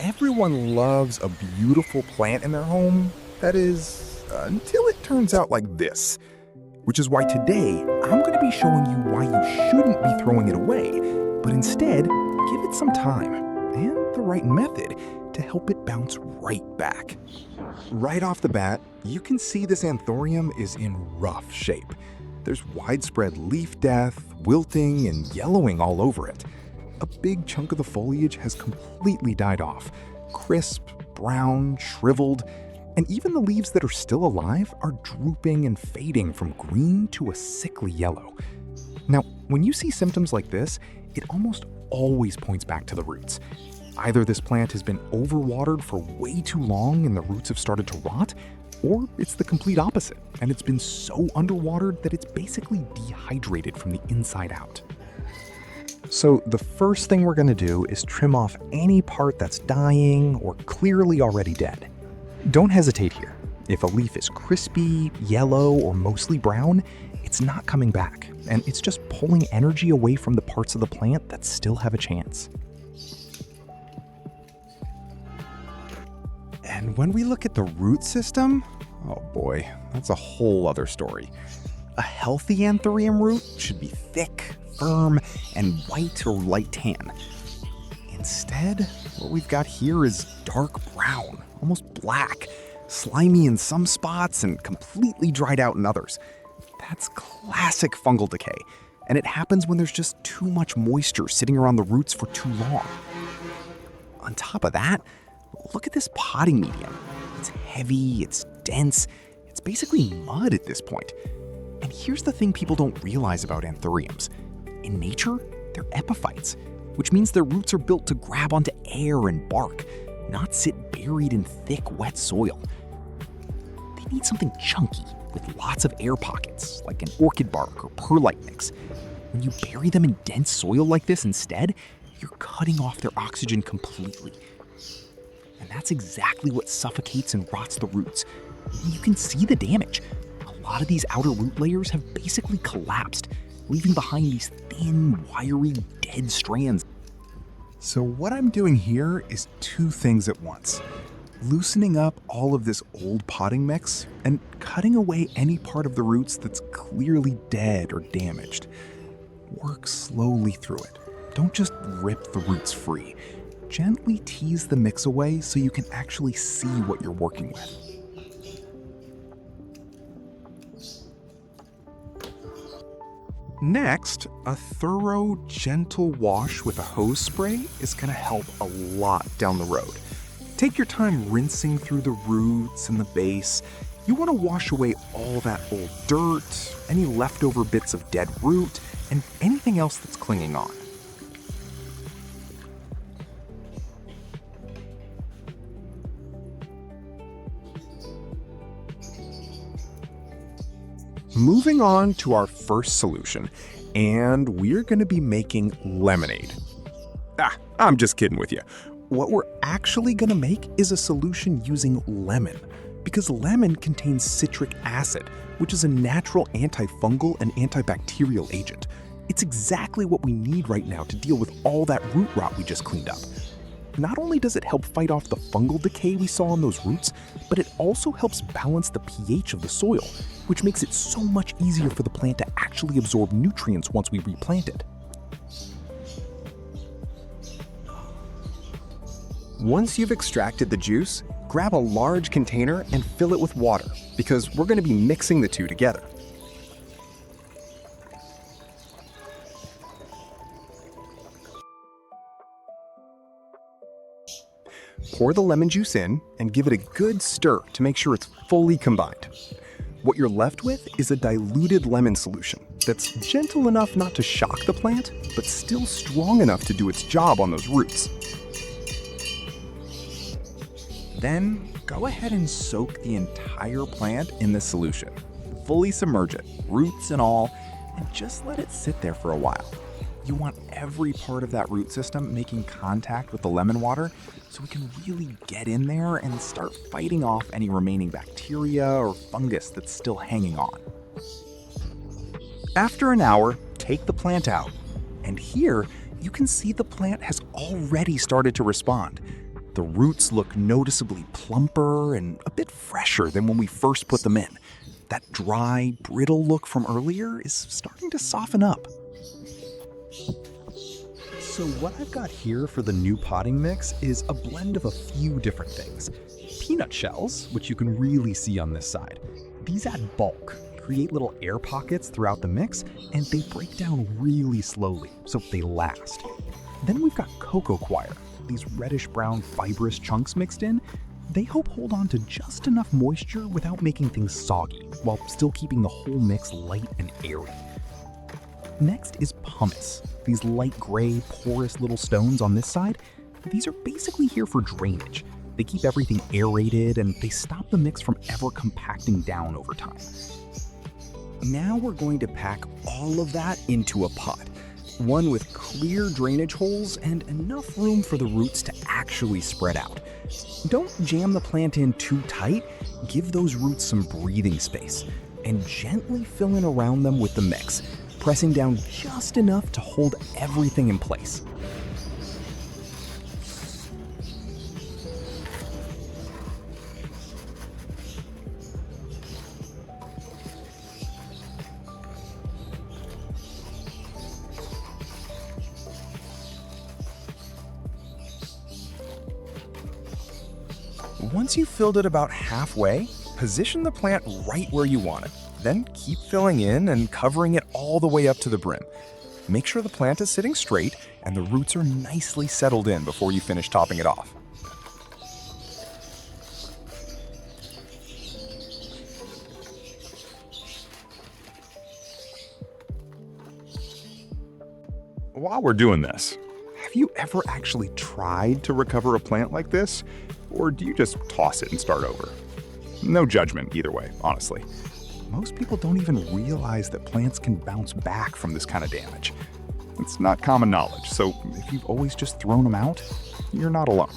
Everyone loves a beautiful plant in their home. That is, until it turns out like this. Which is why today, I'm going to be showing you why you shouldn't be throwing it away, but instead, give it some time and the right method to help it bounce right back. Right off the bat, you can see this Anthurium is in rough shape. There's widespread leaf death, wilting, and yellowing all over it. A big chunk of the foliage has completely died off, crisp, brown, shriveled, and even the leaves that are still alive are drooping and fading from green to a sickly yellow. Now, when you see symptoms like this, it almost always points back to the roots. Either this plant has been overwatered for way too long and the roots have started to rot, or it's the complete opposite, and it's been so underwatered that it's basically dehydrated from the inside out. So the first thing we're going to do is trim off any part that's dying or clearly already dead. Don't hesitate here. If a leaf is crispy, yellow, or mostly brown, it's not coming back, and it's just pulling energy away from the parts of the plant that still have a chance. And when we look at the root system, oh boy, that's a whole other story. A healthy Anthurium root should be thick, firm, and white or light tan. Instead, what we've got here is dark brown, almost black, slimy in some spots and completely dried out in others. That's classic fungal decay, and it happens when there's just too much moisture sitting around the roots for too long. On top of that, look at this potting medium. It's heavy, it's dense, it's basically mud at this point. And here's the thing people don't realize about Anthuriums. In nature, they're epiphytes, which means their roots are built to grab onto air and bark, not sit buried in thick, wet soil. They need something chunky with lots of air pockets, like an orchid bark or perlite mix. When you bury them in dense soil like this instead, you're cutting off their oxygen completely. And that's exactly what suffocates and rots the roots. You can see the damage. A lot of these outer root layers have basically collapsed, leaving behind these thin, wiry, dead strands. So what I'm doing here is two things at once. Loosening up all of this old potting mix and cutting away any part of the roots that's clearly dead or damaged. Work slowly through it. Don't just rip the roots free. Gently tease the mix away so you can actually see what you're working with. Next, a thorough, gentle wash with a hose spray is going to help a lot down the road. Take your time rinsing through the roots and the base. You want to wash away all that old dirt, any leftover bits of dead root, and anything else that's clinging on. Moving on to our first solution, and we're going to be making lemonade. I'm just kidding with you. What we're actually going to make is a solution using lemon, because lemon contains citric acid, which is a natural antifungal and antibacterial agent. It's exactly what we need right now to deal with all that root rot we just cleaned up. Not only does it help fight off the fungal decay we saw on those roots, but it also helps balance the pH of the soil, which makes it so much easier for the plant to actually absorb nutrients once we replant it. Once you've extracted the juice, grab a large container and fill it with water, because we're going to be mixing the two together. Pour the lemon juice in and give it a good stir to make sure it's fully combined. What you're left with is a diluted lemon solution that's gentle enough not to shock the plant, but still strong enough to do its job on those roots. Then, go ahead and soak the entire plant in this solution. Fully submerge it, roots and all, and just let it sit there for a while. You want every part of that root system making contact with the lemon water so we can really get in there and start fighting off any remaining bacteria or fungus that's still hanging on. After an hour, take the plant out, and here you can see the plant has already started to respond. The roots look noticeably plumper and a bit fresher than when we first put them in. That dry, brittle look from earlier is starting to soften up. So what I've got here for the new potting mix is a blend of a few different things. Peanut shells, which you can really see on this side. These add bulk, create little air pockets throughout the mix, and they break down really slowly, so they last. Then we've got cocoa coir, these reddish-brown fibrous chunks mixed in. They help hold on to just enough moisture without making things soggy, while still keeping the whole mix light and airy. Next is pumice, these light gray, porous little stones on this side. These are basically here for drainage. They keep everything aerated and they stop the mix from ever compacting down over time. Now we're going to pack all of that into a pot, one with clear drainage holes and enough room for the roots to actually spread out. Don't jam the plant in too tight, give those roots some breathing space, and gently fill in around them with the mix, pressing down just enough to hold everything in place. Once you've filled it about halfway, position the plant right where you want it. Then keep filling in and covering it all the way up to the brim. Make sure the plant is sitting straight and the roots are nicely settled in before you finish topping it off. While we're doing this, have you ever actually tried to recover a plant like this? Or do you just toss it and start over? No judgment either way, honestly. Most people don't even realize that plants can bounce back from this kind of damage. It's not common knowledge, so if you've always just thrown them out, you're not alone.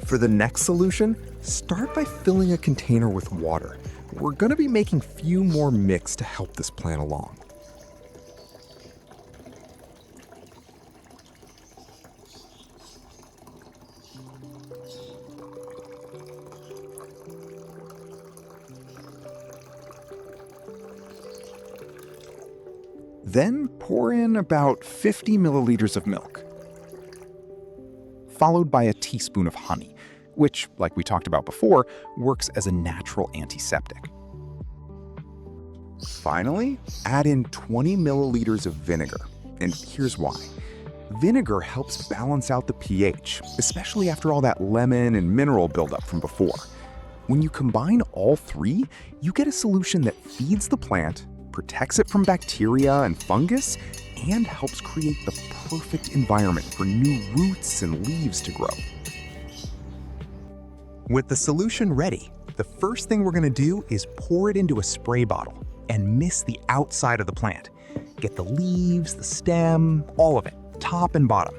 For the next solution, start by filling a container with water. We're going to be making few more mix to help this plant along. Then pour in about 50 milliliters of milk, followed by a teaspoon of honey, which, like we talked about before, works as a natural antiseptic. Finally, add in 20 milliliters of vinegar, and here's why. Vinegar helps balance out the pH, especially after all that lemon and mineral buildup from before. When you combine all three, you get a solution that feeds the plant, protects it from bacteria and fungus, and helps create the perfect environment for new roots and leaves to grow. With the solution ready, the first thing we're going to do is pour it into a spray bottle and mist the outside of the plant. Get the leaves, the stem, all of it, top and bottom.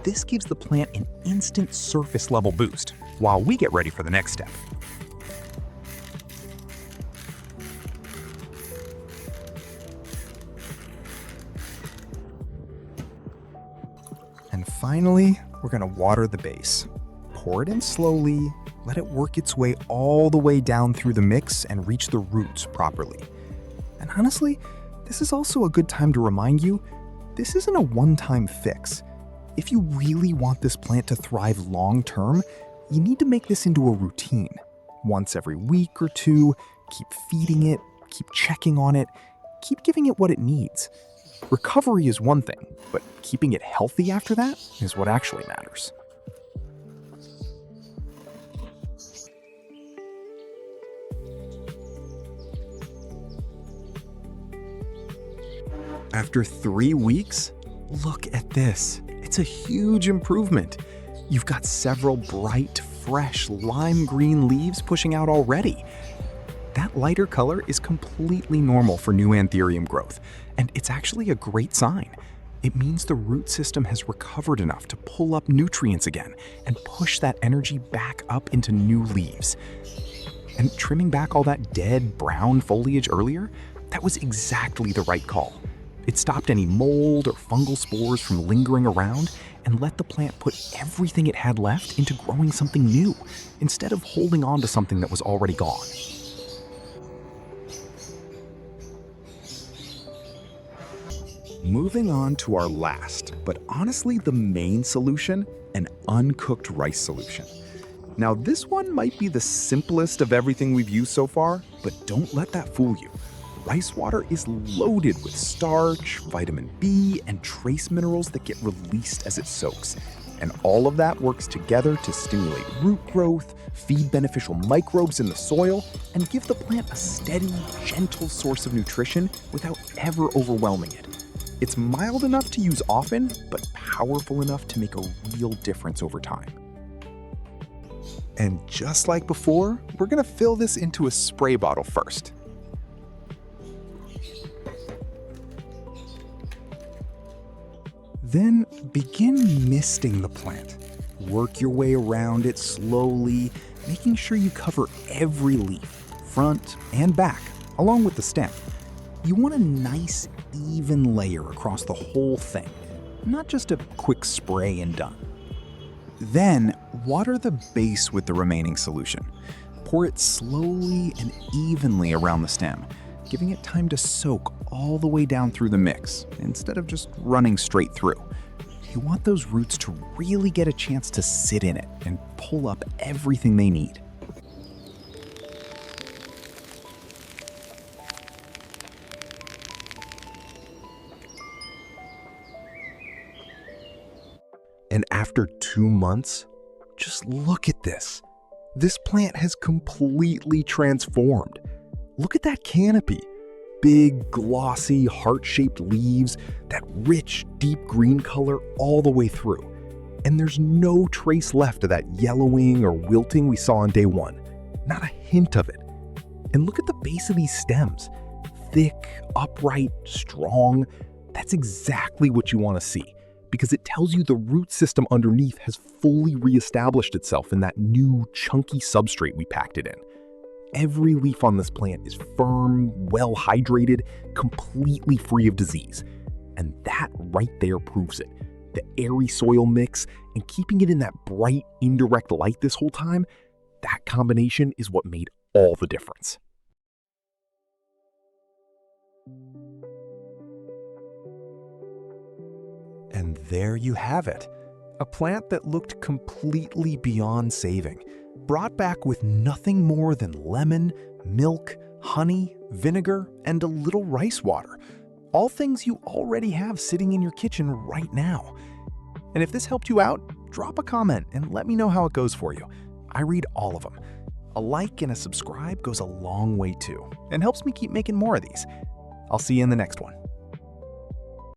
This gives the plant an instant surface level boost while we get ready for the next step. And finally, we're going to water the base. Pour it in slowly, let it work its way all the way down through the mix and reach the roots properly. And honestly, this is also a good time to remind you, this isn't a one-time fix. If you really want this plant to thrive long-term, you need to make this into a routine. Once every week or two, keep feeding it, keep checking on it, keep giving it what it needs. Recovery is one thing, but keeping it healthy after that is what actually matters. After 3 weeks, look at this. It's a huge improvement. You've got several bright, fresh, lime green leaves pushing out already. That lighter color is completely normal for new Anthurium growth, and it's actually a great sign. It means the root system has recovered enough to pull up nutrients again and push that energy back up into new leaves. And trimming back all that dead brown foliage earlier, that was exactly the right call. It stopped any mold or fungal spores from lingering around and let the plant put everything it had left into growing something new, instead of holding on to something that was already gone. Moving on to our last, but honestly the main solution, an uncooked rice solution. Now this one might be the simplest of everything we've used so far, but don't let that fool you. Rice water is loaded with starch, vitamin B, and trace minerals that get released as it soaks. And all of that works together to stimulate root growth, feed beneficial microbes in the soil, and give the plant a steady, gentle source of nutrition without ever overwhelming it. It's mild enough to use often, but powerful enough to make a real difference over time. And just like before, we're gonna fill this into a spray bottle first. Then begin misting the plant. Work your way around it slowly, making sure you cover every leaf, front and back, along with the stem. You want a nice, even layer across the whole thing, not just a quick spray and done. Then, water the base with the remaining solution. Pour it slowly and evenly around the stem, giving it time to soak all the way down through the mix, instead of just running straight through. You want those roots to really get a chance to sit in it and pull up everything they need. And after 2 months, just look at this. This plant has completely transformed. Look at that canopy. Big, glossy, heart-shaped leaves, that rich, deep green color all the way through. And there's no trace left of that yellowing or wilting we saw on day 1. Not a hint of it. And look at the base of these stems. Thick, upright, strong. That's exactly what you want to see, because it tells you the root system underneath has fully reestablished itself in that new, chunky substrate we packed it in. Every leaf on this plant is firm, well hydrated, completely free of disease. And that right there proves it. The airy soil mix and keeping it in that bright, indirect light this whole time, that combination is what made all the difference. And there you have it. A plant that looked completely beyond saving, brought back with nothing more than lemon, milk, honey, vinegar, and a little rice water. All things you already have sitting in your kitchen right now. And if this helped you out, drop a comment and let me know how it goes for you. I read all of them. A like and a subscribe goes a long way too, and helps me keep making more of these. I'll see you in the next one.